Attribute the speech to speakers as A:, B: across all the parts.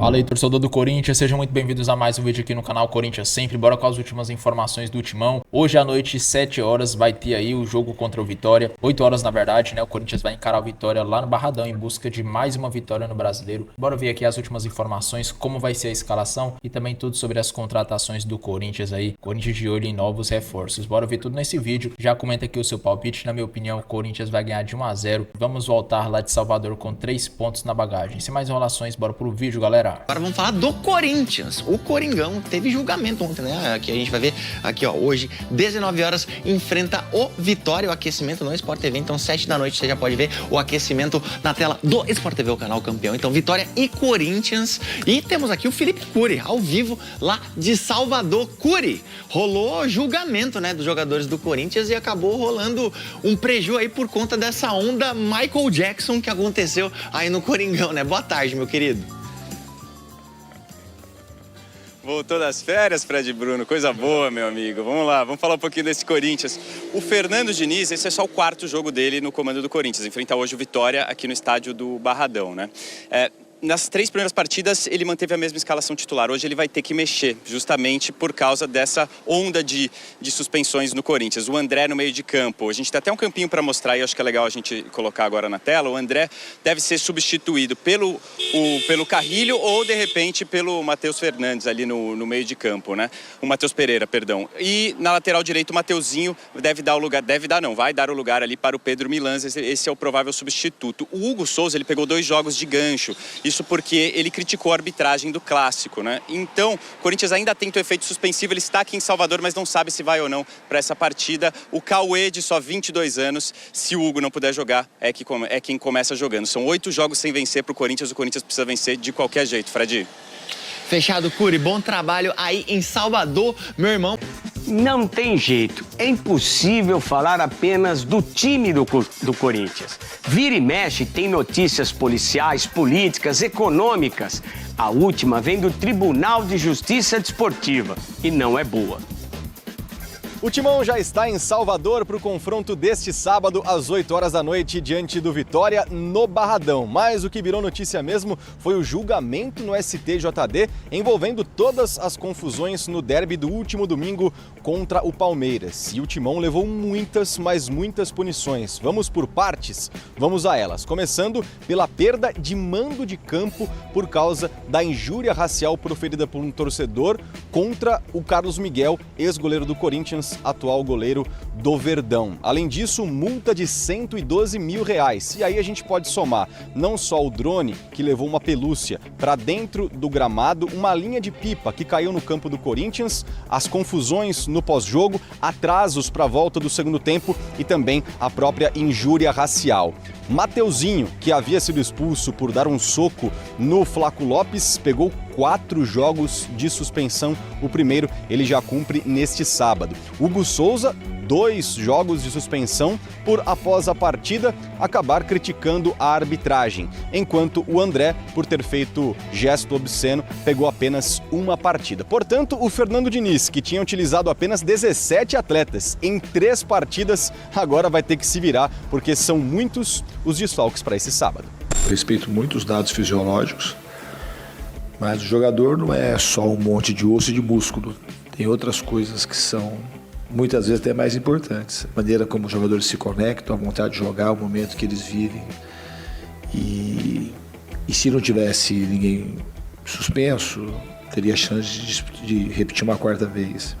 A: Fala aí, torcedor do Corinthians, sejam muito bem-vindos a mais um vídeo aqui no canal Corinthians Sempre. Bora com as últimas informações do Timão. Hoje à noite, 7 horas, vai ter aí o jogo contra o Vitória. 8 horas, na verdade, né? O Corinthians vai encarar o Vitória lá no Barradão em busca de mais uma vitória no Brasileiro. Bora ver aqui as últimas informações, como vai ser a escalação e também tudo sobre as contratações do Corinthians aí. Corinthians de olho em novos reforços. Bora ver tudo nesse vídeo. Já comenta aqui o seu palpite. Na minha opinião, o Corinthians vai ganhar de 1-0. Vamos voltar lá de Salvador com 3 pontos na bagagem. Sem mais enrolações, bora pro vídeo, galera.
B: Agora vamos falar do Corinthians. O Coringão teve julgamento ontem, né? Aqui a gente vai ver, aqui ó, hoje, 19 horas, enfrenta o Vitória, o aquecimento no Sport TV. Então, 7 da noite, você já pode ver o aquecimento na tela do Sport TV, o canal campeão. Então, Vitória e Corinthians. E temos aqui o Felipe Cury, ao vivo, lá de Salvador. Cury, rolou julgamento, né, dos jogadores do Corinthians e acabou rolando um preju aí por conta dessa onda Michael Jackson que aconteceu aí no Coringão, né? Boa tarde, meu querido.
C: Voltou das férias, Fred Bruno, coisa boa, meu amigo. Vamos lá, vamos falar um pouquinho desse Corinthians. O Fernando Diniz, esse é só o 4º jogo dele no comando do Corinthians. Enfrenta hoje o Vitória aqui no estádio do Barradão, né? Nas 3 primeiras partidas, ele manteve a mesma escalação titular. Hoje ele vai ter que mexer, justamente por causa dessa onda de suspensões no Corinthians. O André no meio de campo. A gente tem até um campinho para mostrar e acho que é legal a gente colocar agora na tela. O André deve ser substituído pelo Carrilho ou, de repente, pelo Matheus Fernandes ali no meio de campo, né? O Matheus Pereira, perdão. E na lateral direita, o Mateuzinho vai dar o lugar ali para o Pedro Milans. Esse é o provável substituto. O Hugo Souza, ele pegou 2 jogos de gancho. Isso porque ele criticou a arbitragem do Clássico, né? Então, o Corinthians ainda tenta o efeito suspensivo, ele está aqui em Salvador, mas não sabe se vai ou não para essa partida. O Cauê, de só 22 anos, se o Hugo não puder jogar, é quem começa jogando. São 8 jogos sem vencer para o Corinthians precisa vencer de qualquer jeito, Fred.
B: Fechado, Cury. Bom trabalho aí em Salvador, meu irmão.
D: Não tem jeito, é impossível falar apenas do time do Corinthians. Vira e mexe tem notícias policiais, políticas, econômicas. A última vem do Tribunal de Justiça Desportiva e não é boa.
E: O Timão já está em Salvador para o confronto deste sábado às 8 horas da noite diante do Vitória no Barradão. Mas o que virou notícia mesmo foi o julgamento no STJD envolvendo todas as confusões no derby do último domingo contra o Palmeiras. E o Timão levou muitas, mas muitas punições. Vamos por partes? Vamos a elas. Começando pela perda de mando de campo por causa da injúria racial proferida por um torcedor contra o Carlos Miguel, ex-goleiro do Corinthians, atual goleiro do Verdão. Além disso, multa de R$112 mil. E aí a gente pode somar não só o drone, que levou uma pelúcia para dentro do gramado, uma linha de pipa que caiu no campo do Corinthians, as confusões no pós-jogo, atrasos para a volta do segundo tempo e também a própria injúria racial. Mateuzinho, que havia sido expulso por dar um soco no Flaco Lopes, pegou 4 jogos de suspensão. O primeiro ele já cumpre neste sábado. Hugo Souza, 2 jogos de suspensão por, após a partida, acabar criticando a arbitragem, enquanto o André, por ter feito gesto obsceno, pegou apenas 1 partida. Portanto, o Fernando Diniz, que tinha utilizado apenas 17 atletas em 3 partidas, agora vai ter que se virar, porque são muitos os desfalques para esse sábado.
F: Respeito muito os dados fisiológicos, mas o jogador não é só um monte de osso e de músculo. Tem outras coisas que são muitas vezes até mais importantes. A maneira como os jogadores se conectam, a vontade de jogar, o momento que eles vivem. E se não tivesse ninguém suspenso, teria chance de repetir uma 4ª vez.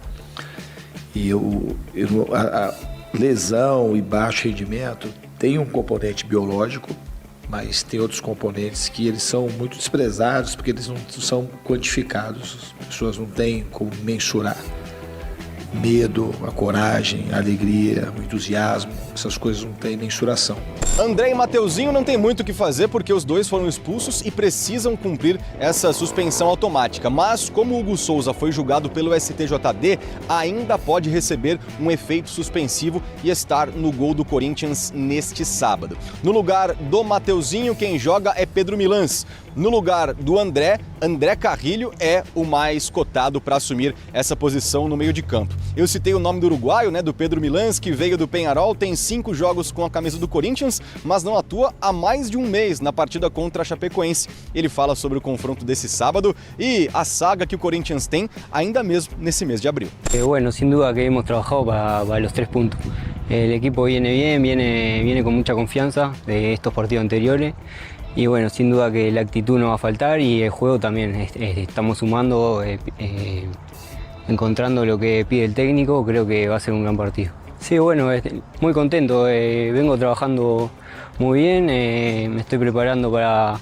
F: E a lesão e baixo rendimento tem um componente biológico, mas tem outros componentes que eles são muito desprezados porque eles não são quantificados. As pessoas não têm como mensurar. Medo, a coragem, a alegria, o entusiasmo, essas coisas não têm mensuração.
E: André e Mateuzinho não tem muito o que fazer porque os dois foram expulsos e precisam cumprir essa suspensão automática. Mas como o Hugo Souza foi julgado pelo STJD, ainda pode receber um efeito suspensivo e estar no gol do Corinthians neste sábado. No lugar do Mateuzinho, quem joga é Pedro Milans. No lugar do André Carrilho é o mais cotado para assumir essa posição no meio de campo. Eu citei o nome do uruguaio, do Pedro Milans, que veio do Peñarol, tem 5 jogos com a camisa do Corinthians, mas não atua há mais de um mês na partida contra a Chapecoense. Ele fala sobre o confronto desse sábado e a saga que o Corinthians tem ainda mesmo nesse mês de abril.
G: Bueno, sin duda que hemos trabajado para los 3 puntos. El equipo viene bien, viene con mucha confianza de estos partidos anteriores. Y bueno, sin duda que la actitud no va a faltar y el juego también. Estamos sumando, encontrando lo que pide el técnico, creo que va a ser un gran partido. Sí, bueno, muy contento, vengo trabajando muy bien, me estoy preparando para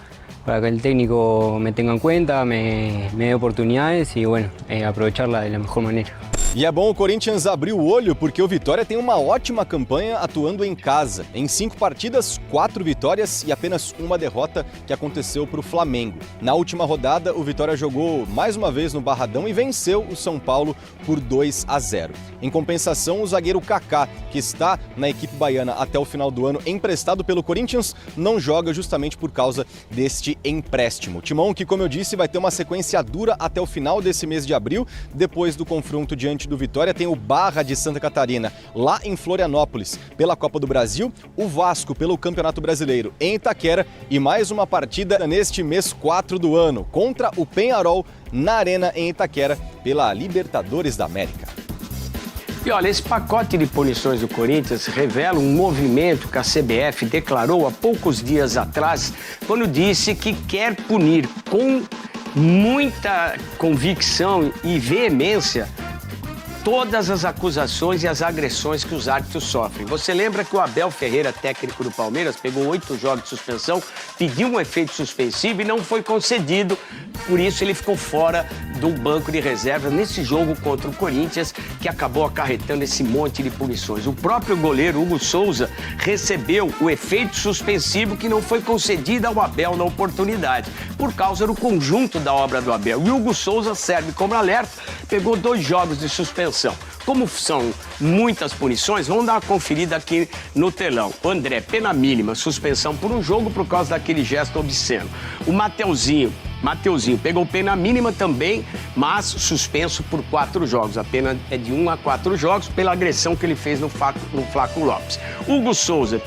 G: que el técnico me tenga en cuenta, me dé oportunidades y bueno, aprovecharla de la mejor manera.
E: E é bom o Corinthians abrir o olho porque o Vitória tem uma ótima campanha atuando em casa. Em 5 partidas, 4 vitórias e apenas uma derrota que aconteceu para o Flamengo. Na última rodada, o Vitória jogou mais uma vez no Barradão e venceu o São Paulo por 2-0. Em compensação, o zagueiro Kaká, que está na equipe baiana até o final do ano, emprestado pelo Corinthians, não joga justamente por causa deste empréstimo. Timão que, como eu disse, vai ter uma sequência dura até o final desse mês de abril, depois do confronto diante do Vitória, tem o Barra de Santa Catarina, lá em Florianópolis, pela Copa do Brasil, o Vasco pelo Campeonato Brasileiro em Itaquera e mais uma partida neste mês 4 do ano, contra o Peñarol, na Arena em Itaquera, pela Libertadores da América.
D: E olha, esse pacote de punições do Corinthians revela um movimento que a CBF declarou há poucos dias atrás, quando disse que quer punir com muita convicção e veemência todas as acusações e as agressões que os árbitros sofrem. Você lembra que o Abel Ferreira, técnico do Palmeiras, pegou 8 jogos de suspensão, pediu um efeito suspensivo e não foi concedido, por isso ele ficou fora do banco de reservas nesse jogo contra o Corinthians, que acabou acarretando esse monte de punições. O próprio goleiro Hugo Souza recebeu o efeito suspensivo que não foi concedido ao Abel na oportunidade, por causa do conjunto da obra do Abel. E o Hugo Souza serve como alerta, pegou 2 jogos de suspensão. Como são muitas punições, vamos dar uma conferida aqui no telão. O André, pena mínima, suspensão por um jogo por causa daquele gesto obsceno. O Mateuzinho pegou pena mínima também, mas suspenso por 4 jogos. A pena é de 1 a 4 jogos pela agressão que ele fez no Flaco Lopes. Hugo Souza,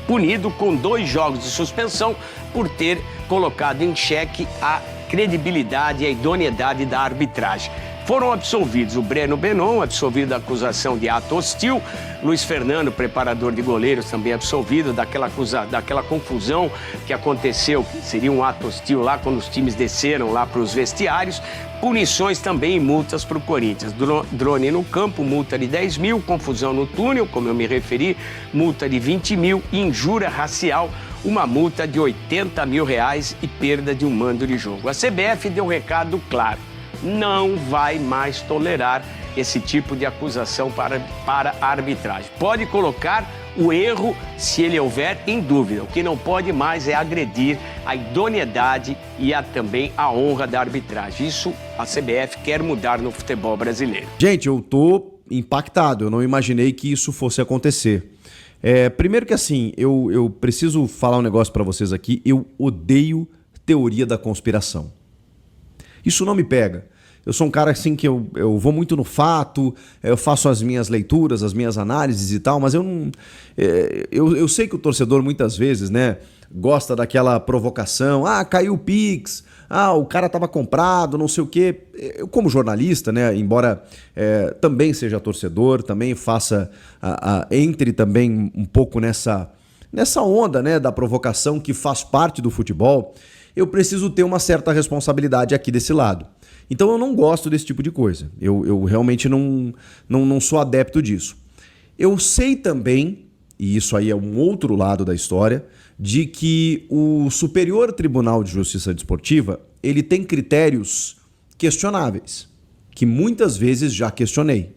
D: punido com 2 jogos de suspensão por ter colocado em xeque a credibilidade e a idoneidade da arbitragem. Foram absolvidos o Breno Benon, absolvido da acusação de ato hostil, Luiz Fernando, preparador de goleiros, também absolvido daquela confusão que aconteceu, que seria um ato hostil lá quando os times desceram lá para os vestiários. Punições também e multas para o Corinthians. Drone no campo, multa de 10 mil, confusão no túnel, como eu me referi, multa de 20 mil, injúria racial, uma multa de 80 mil reais e perda de um mando de jogo. A CBF deu um recado claro. Não vai mais tolerar esse tipo de acusação para a arbitragem. Pode colocar o erro se ele houver em dúvida. O que não pode mais é agredir a idoneidade e também a honra da arbitragem. Isso a CBF quer mudar no futebol brasileiro.
H: Gente, eu tô impactado. Eu não imaginei que isso fosse acontecer. Primeiro que assim, eu preciso falar um negócio para vocês aqui. Eu odeio teoria da conspiração. Isso não me pega. Eu sou um cara assim que eu vou muito no fato, eu faço as minhas leituras, as minhas análises e tal, mas eu não... Eu sei que o torcedor muitas vezes, né, gosta daquela provocação, caiu o Pix, o cara tava comprado, não sei o quê. Eu como jornalista, né, embora também seja torcedor, também faça, entre também um pouco nessa onda, né, da provocação que faz parte do futebol, eu preciso ter uma certa responsabilidade aqui desse lado. Então eu não gosto desse tipo de coisa. Eu realmente não sou adepto disso. Eu sei também, e isso aí é um outro lado da história, de que o Superior Tribunal de Justiça Desportiva, ele tem critérios questionáveis, que muitas vezes já questionei.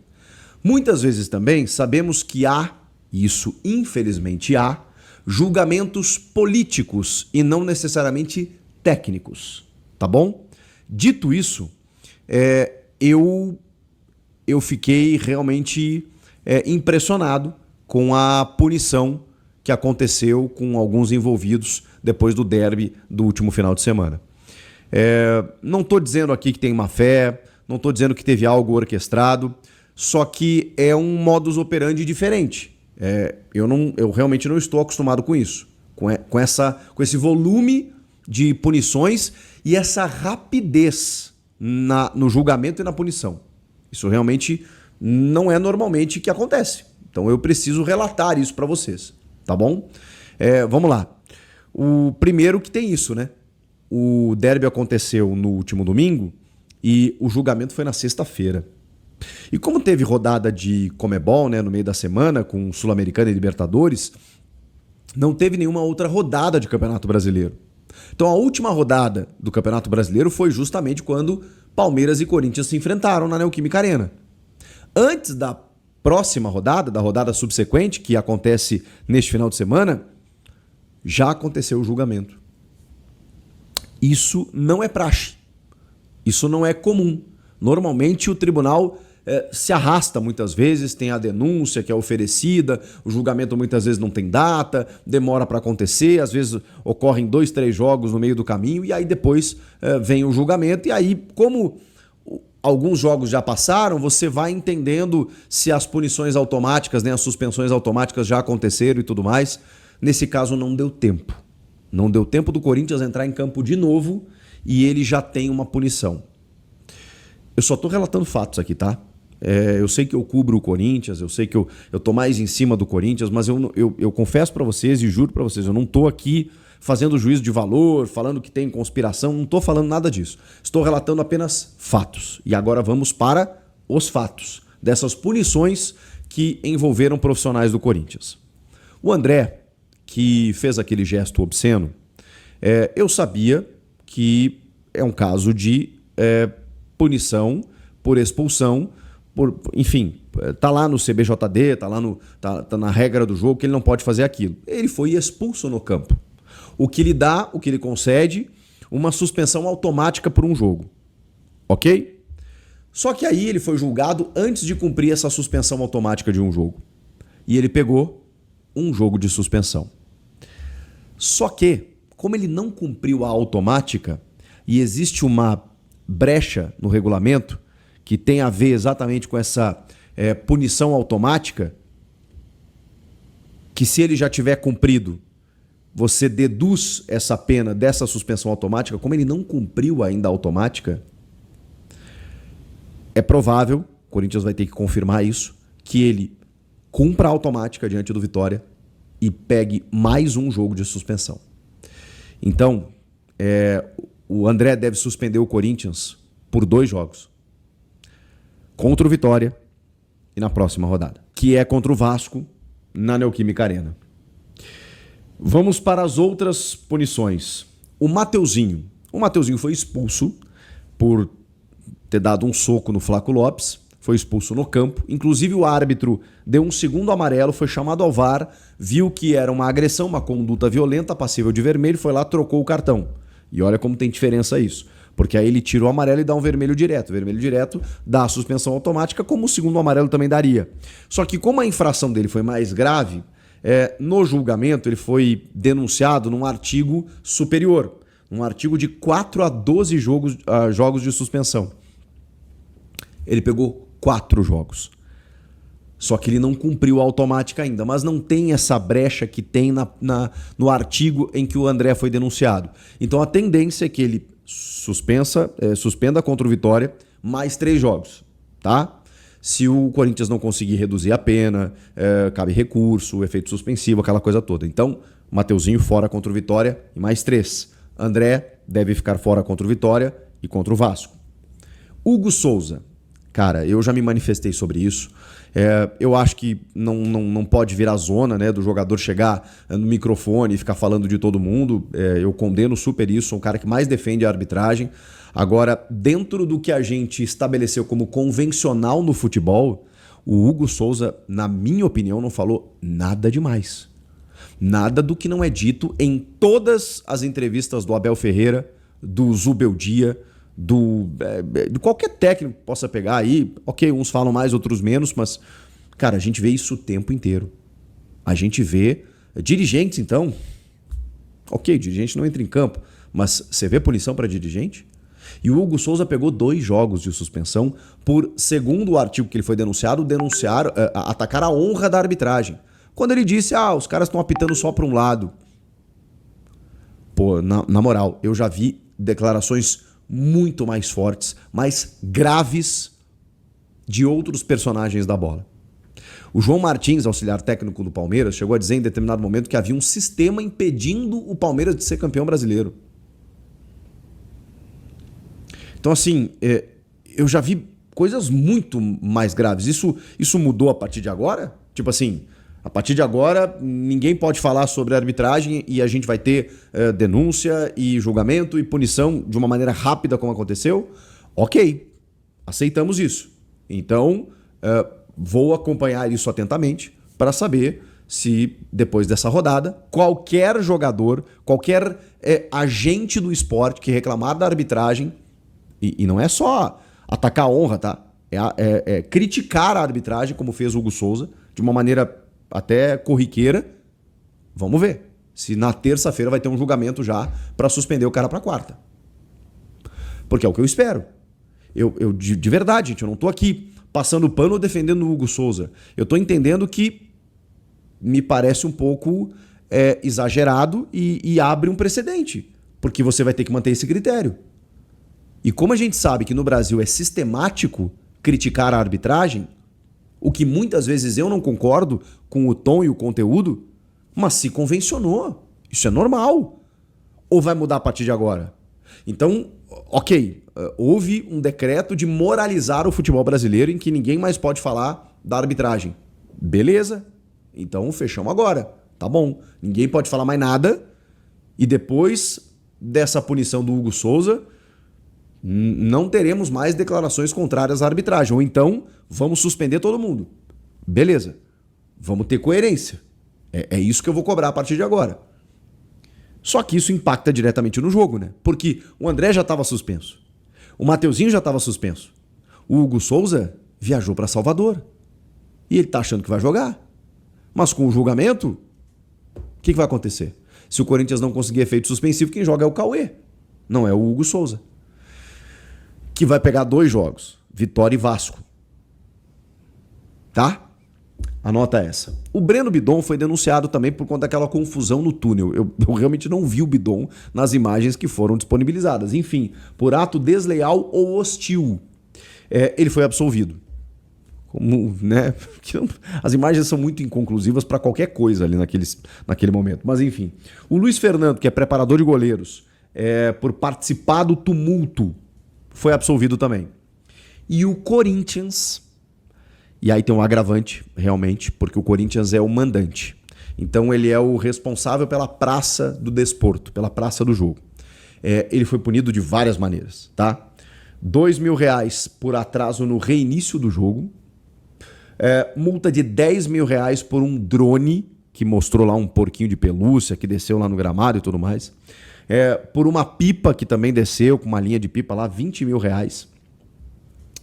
H: Muitas vezes também sabemos que há, e isso infelizmente há, julgamentos políticos e não necessariamente técnicos, tá bom? Dito isso, eu fiquei realmente impressionado com a punição que aconteceu com alguns envolvidos depois do derby do último final de semana. Não estou dizendo aqui que tem má fé, não estou dizendo que teve algo orquestrado, só que é um modus operandi diferente. Eu realmente não estou acostumado com isso. com esse volume de punições e essa rapidez no julgamento e na punição. Isso realmente não é normalmente que acontece. Então eu preciso relatar isso para vocês, tá bom? Vamos lá. O primeiro que tem isso, né? O derby aconteceu no último domingo e o julgamento foi na sexta-feira. E como teve rodada de Conmebol, né, no meio da semana, com Sul-Americana e Libertadores, não teve nenhuma outra rodada de Campeonato Brasileiro. Então a última rodada do Campeonato Brasileiro foi justamente quando Palmeiras e Corinthians se enfrentaram na Neoquímica Arena. Antes da próxima rodada, da rodada subsequente, que acontece neste final de semana, já aconteceu o julgamento. Isso não é praxe. Isso não é comum. Normalmente o tribunal se arrasta muitas vezes, tem a denúncia que é oferecida, o julgamento muitas vezes não tem data, demora para acontecer, às vezes ocorrem 2, 3 jogos no meio do caminho e aí depois vem o julgamento e aí, como alguns jogos já passaram, você vai entendendo se as punições automáticas, né, as suspensões automáticas já aconteceram e tudo mais. Nesse caso não deu tempo. Não deu tempo do Corinthians entrar em campo de novo e ele já tem uma punição. Eu só estou relatando fatos aqui, tá? Eu sei que eu cubro o Corinthians, eu sei que eu tô mais em cima do Corinthians, mas eu confesso para vocês e juro para vocês, eu não tô aqui fazendo juízo de valor, falando que tem conspiração, não tô falando nada disso. Estou relatando apenas fatos. E agora vamos para os fatos dessas punições que envolveram profissionais do Corinthians. O André, que fez aquele gesto obsceno, eu sabia que é um caso de punição por expulsão, enfim, tá lá no CBJD, tá na regra do jogo que ele não pode fazer aquilo. Ele foi expulso no campo. O que lhe dá, o que lhe concede, uma suspensão automática por um jogo. Ok? Só que aí ele foi julgado antes de cumprir essa suspensão automática de um jogo. E ele pegou um jogo de suspensão. Só que, como ele não cumpriu a automática e existe uma brecha no regulamento que tem a ver exatamente com essa punição automática, que se ele já tiver cumprido, você deduz essa pena dessa suspensão automática, como ele não cumpriu ainda a automática, é provável, o Corinthians vai ter que confirmar isso, que ele cumpra a automática diante do Vitória e pegue mais um jogo de suspensão. Então, o André deve suspender o Corinthians por 2 jogos. Contra o Vitória e na próxima rodada, que é contra o Vasco na Neoquímica Arena. Vamos para as outras punições. O Mateuzinho foi expulso por ter dado um soco no Flaco Lopes, foi expulso no campo. Inclusive o árbitro deu um segundo amarelo, foi chamado ao VAR, viu que era uma agressão, uma conduta violenta, passível de vermelho, foi lá, trocou o cartão. E olha como tem diferença isso. Porque aí ele tira o amarelo e dá um vermelho direto. O vermelho direto dá a suspensão automática, como o segundo amarelo também daria. Só que como a infração dele foi mais grave, no julgamento ele foi denunciado num artigo superior. Um artigo de 4 a 12 jogos de suspensão. Ele pegou 4 jogos. Só que ele não cumpriu a automática ainda, mas não tem essa brecha que tem no artigo em que o André foi denunciado. Então a tendência é que ele suspenda contra o Vitória mais 3 jogos, tá? Se o Corinthians não conseguir reduzir a pena, cabe recurso, efeito suspensivo, aquela coisa toda. Então, Mateuzinho fora contra o Vitória e mais 3. André deve ficar fora contra o Vitória e contra o Vasco. Hugo Souza. Cara, eu já me manifestei sobre isso. Eu acho que não pode virar zona, né, do jogador chegar no microfone e ficar falando de todo mundo. Eu condeno super isso, sou o cara que mais defende a arbitragem. Agora, dentro do que a gente estabeleceu como convencional no futebol, o Hugo Souza, na minha opinião, não falou nada demais. Nada do que não é dito em todas as entrevistas do Abel Ferreira, do Zubeldia, de qualquer técnico que possa pegar aí. Ok, uns falam mais, outros menos, mas, cara, a gente vê isso o tempo inteiro. A gente vê dirigentes, então. Ok, dirigente não entra em campo, mas você vê punição para dirigente? E o Hugo Souza pegou 2 jogos de suspensão por, segundo o artigo que ele foi denunciado, atacar a honra da arbitragem. Quando ele disse, os caras estão apitando só para um lado. pô, na moral, eu já vi declarações muito mais fortes, mais graves de outros personagens da bola. O João Martins, auxiliar técnico do Palmeiras, chegou a dizer em determinado momento que havia um sistema impedindo o Palmeiras de ser campeão brasileiro. Então, assim, eu já vi coisas muito mais graves. Isso mudou a partir de agora? Tipo assim, a partir de agora, ninguém pode falar sobre arbitragem e a gente vai ter denúncia e julgamento e punição de uma maneira rápida como aconteceu? Ok, aceitamos isso. Então, vou acompanhar isso atentamente para saber se, depois dessa rodada, qualquer jogador, qualquer agente do esporte que reclamar da arbitragem, e não é só atacar a honra, tá? É criticar a arbitragem, como fez o Hugo Souza, de uma maneira até corriqueira. Vamos ver se na terça-feira vai ter um julgamento já para suspender o cara para quarta. Porque é o que eu espero. Eu de verdade, gente, eu não tô aqui passando pano ou defendendo o Hugo Souza. Eu tô entendendo que me parece um pouco exagerado e abre um precedente. Porque você vai ter que manter esse critério. E como a gente sabe que no Brasil é sistemático criticar a arbitragem, o que muitas vezes eu não concordo com o tom e o conteúdo, mas se convencionou. Isso é normal. Ou vai mudar a partir de agora? Então, ok, houve um decreto de moralizar o futebol brasileiro em que ninguém mais pode falar da arbitragem. Beleza, então fechamos agora. Tá bom, ninguém pode falar mais nada e depois dessa punição do Hugo Souza, não teremos mais declarações contrárias à arbitragem. Ou então, vamos suspender todo mundo. Beleza. Vamos ter coerência. É isso que eu vou cobrar a partir de agora. Só que isso impacta diretamente no jogo, né? Porque o André já estava suspenso. O Mateuzinho já estava suspenso. O Hugo Souza viajou para Salvador. E ele tá achando que vai jogar. Mas com o julgamento, o que vai acontecer? Se o Corinthians não conseguir efeito suspensivo, quem joga é o Cauê. Não é o Hugo Souza. Que vai pegar 2 jogos, Vitória e Vasco. Tá? Anota essa. O Breno Bidon foi denunciado também por conta daquela confusão no túnel. Eu realmente não vi o Bidon nas imagens que foram disponibilizadas. Enfim, por ato desleal ou hostil. Ele foi absolvido. Como, né? As imagens são muito inconclusivas para qualquer coisa ali naquele momento. Mas enfim. O Luiz Fernando, que é preparador de goleiros, por participar do tumulto, foi absolvido também. E o Corinthians, e aí tem um agravante, realmente, porque o Corinthians é o mandante. Então ele é o responsável pela praça do desporto, pela praça do jogo. Ele foi punido de várias maneiras, tá? R$2.000 por atraso no reinício do jogo. Multa de R$10.000 por um drone, que mostrou lá um porquinho de pelúcia, que desceu lá no gramado e tudo mais. Por uma pipa que também desceu, com uma linha de pipa lá, R$20.000.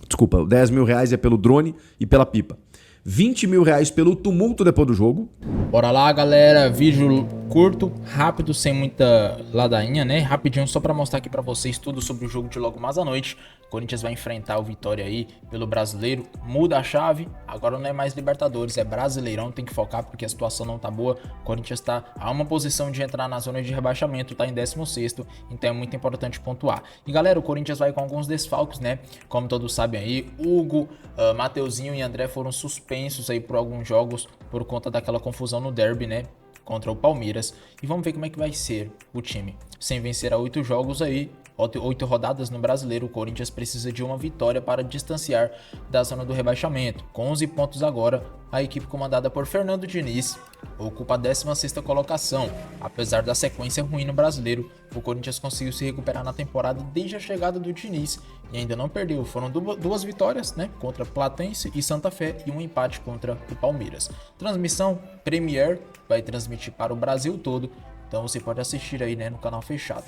H: Desculpa, R$10.000 é pelo drone e pela pipa. R$20.000 pelo tumulto depois do jogo.
A: Bora lá, galera. Vídeo curto, rápido, sem muita ladainha, né? Rapidinho, só pra mostrar aqui pra vocês tudo sobre o jogo de logo mais à noite. O Corinthians vai enfrentar o Vitória aí pelo Brasileiro. Muda a chave. Agora não é mais Libertadores, é Brasileirão. Tem que focar porque a situação não tá boa. O Corinthians tá a uma posição de entrar na zona de rebaixamento, tá em 16º. Então é muito importante pontuar. E galera, o Corinthians vai com alguns desfalques, né? Como todos sabem aí, Hugo, Mateuzinho e André foram suspensos aí por alguns jogos por conta daquela confusão no derby, né? Contra o Palmeiras. E vamos ver como é que vai ser o time. Sem vencer a 8 jogos aí, 8 rodadas no Brasileiro, o Corinthians precisa de uma vitória para distanciar da zona do rebaixamento. Com 11 pontos agora, a equipe comandada por Fernando Diniz ocupa a 16ª colocação. Apesar da sequência ruim no Brasileiro, o Corinthians conseguiu se recuperar na temporada desde a chegada do Diniz e ainda não perdeu. Foram 2 vitórias, né, contra Platense e Santa Fé e um empate contra o Palmeiras. Transmissão Premier vai transmitir para o Brasil todo. Então você pode assistir aí, né, no canal fechado.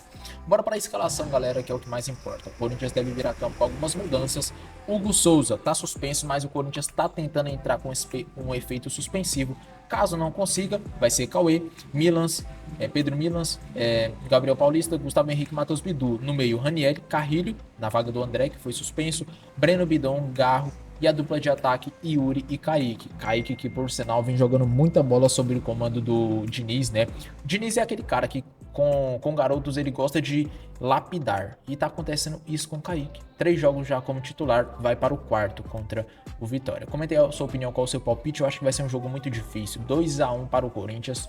A: Bora para a escalação, galera, que é o que mais importa. O Corinthians deve vir a campo com algumas mudanças. Hugo Souza tá suspenso, mas o Corinthians tá tentando entrar com um efeito suspensivo. Caso não consiga, vai ser Cauê, Milans, Pedro Milans, Gabriel Paulista, Gustavo Henrique, Matheus Bidu. No meio, Raniel, Carrilho, na vaga do André, que foi suspenso, Breno Bidon, Garro, e a dupla de ataque, Yuri e Kaique. Kaique, que por sinal vem jogando muita bola sob o comando do Diniz, né? O Diniz é aquele cara que com garotos ele gosta de lapidar. E tá acontecendo isso com o Kaique. 3 jogos já como titular, vai para o 4º contra o Vitória. Comente aí a sua opinião, qual o seu palpite. Eu acho que vai ser um jogo muito difícil. 2-1 para o Corinthians.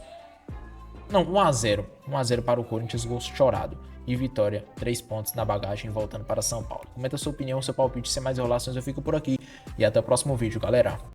A: Não, 1-0. 1-0 para o Corinthians, gol chorado. E Vitória, 3 pontos na bagagem, voltando para São Paulo. Comenta a sua opinião, seu palpite. Sem mais enrolações, eu fico por aqui. E até o próximo vídeo, galera.